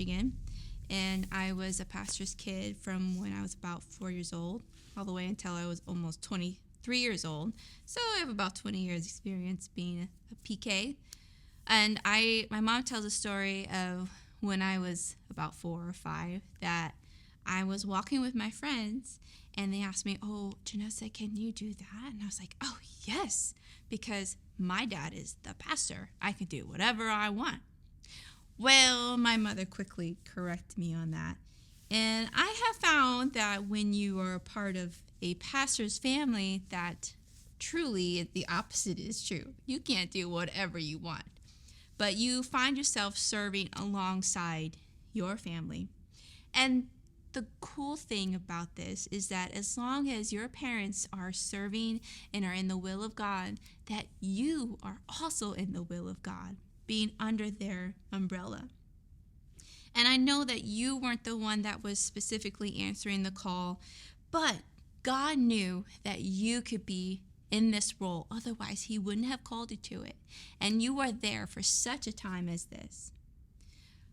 Michigan, and I was a pastor's kid from when I was about 4 years old all the way until I was almost 23 years old. So I have about 20 years experience being a PK. And my mom tells a story of when I was about 4 or 5 that I was walking with my friends and they asked me, "Oh, Janessa, can you do that?" And I was like, "Oh, yes, because my dad is the pastor. I can do whatever I want." Well, my mother quickly corrected me on that. And I have found that when you are a part of a pastor's family, that truly the opposite is true. You can't do whatever you want, but you find yourself serving alongside your family. And the cool thing about this is that as long as your parents are serving and are in the will of God, that you are also in the will of God, being under their umbrella. And I know that you weren't the one that was specifically answering the call, but God knew that you could be in this role. Otherwise, he wouldn't have called you to it. And you are there for such a time as this.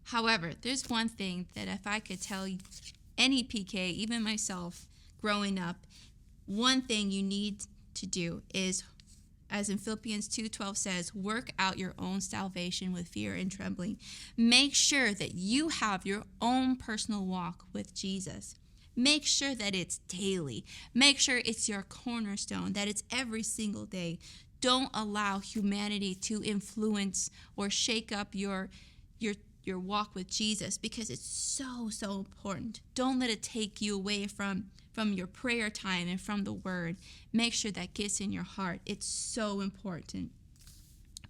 However, there's one thing that if I could tell you, any PK, even myself, growing up, one thing you need to do is, as in Philippians 2:12 says, work out your own salvation with fear and trembling. Make sure that you have your own personal walk with Jesus. Make sure that it's daily. Make sure it's your cornerstone, that it's every single day. Don't allow humanity to influence or shake up your walk with Jesus, because it's so important. Don't let it take you away from your prayer time and from the word. Make sure that gets in your heart. It's so important,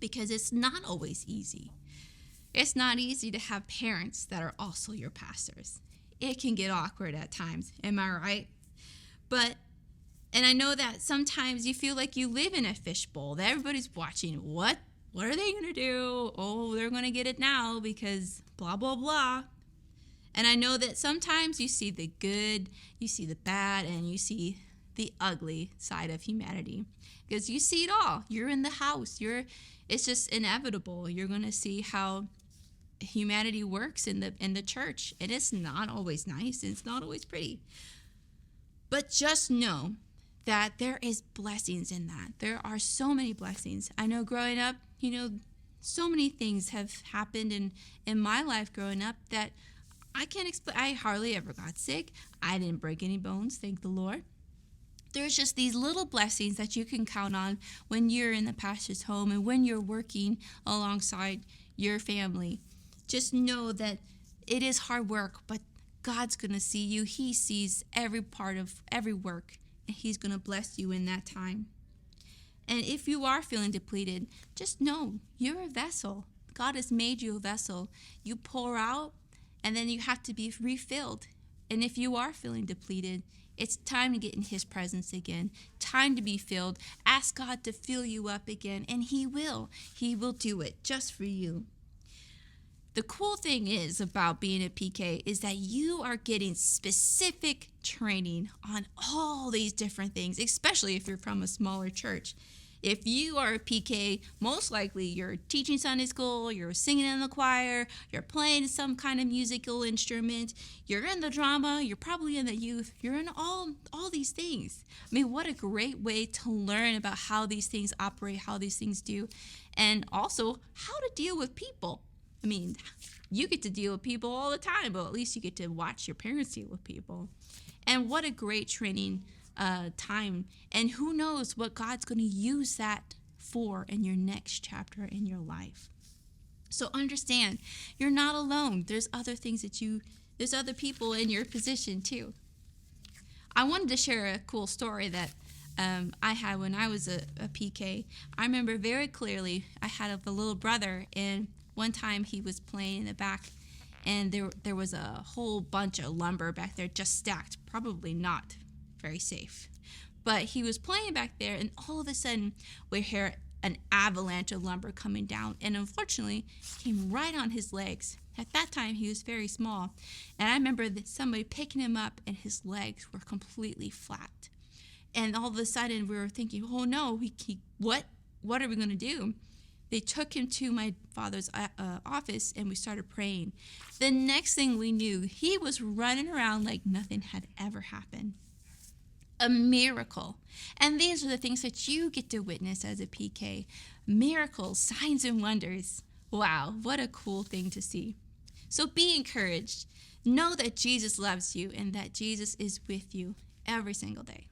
because it's not always easy. It's not easy to have parents that are also your pastors. It can get awkward at times. Am I right? And I know that sometimes you feel like you live in a fishbowl, that everybody's watching. What are they going to do? Oh, they're going to get it now because blah, blah, blah. And I know that sometimes you see the good, you see the bad, and you see the ugly side of humanity, because you see it all. You're in the house. It's just inevitable. You're going to see how humanity works in the church. And it's not always nice. It's not always pretty. But just know that there is blessings in that. There are so many blessings. I know growing up, so many things have happened in my life growing up that I can't explain. I hardly ever got sick. I didn't break any bones, thank the Lord. There's just these little blessings that you can count on when you're in the pastor's home and when you're working alongside your family. Just know that it is hard work, but God's going to see you. He sees every part of every work, and he's going to bless you in that time. And if you are feeling depleted, just know you're a vessel. God has made you a vessel. You pour out, and then you have to be refilled. And if you are feeling depleted, it's time to get in his presence again. Time to be filled. Ask God to fill you up again, and he will. He will do it just for you. The cool thing is about being a PK is that you are getting specific training on all these different things, especially if you're from a smaller church. If you are a PK, most likely you're teaching Sunday school, you're singing in the choir, you're playing some kind of musical instrument, you're in the drama, you're probably in the youth, you're in all these things. I mean, what a great way to learn about how these things operate, how these things do, and also how to deal with people. I mean, you get to deal with people all the time, but at least you get to watch your parents deal with people. And what a great training time. And who knows what God's going to use that for in your next chapter in your life. So understand, you're not alone. There's other things there's other people in your position too. I wanted to share a cool story that I had when I was a PK. I remember very clearly I had a little brother, and one time he was playing in the back, and there was a whole bunch of lumber back there just stacked, probably not very safe. But he was playing back there, and all of a sudden we hear an avalanche of lumber coming down, and unfortunately came right on his legs. At that time he was very small, and I remember that somebody picking him up, and his legs were completely flat. And all of a sudden we were thinking, oh no, what are we going to do? They took him to my father's office, and we started praying. The next thing we knew, he was running around like nothing had ever happened. A miracle. And these are the things that you get to witness as a PK. Miracles, signs, and wonders. Wow, what a cool thing to see. So be encouraged. Know that Jesus loves you and that Jesus is with you every single day.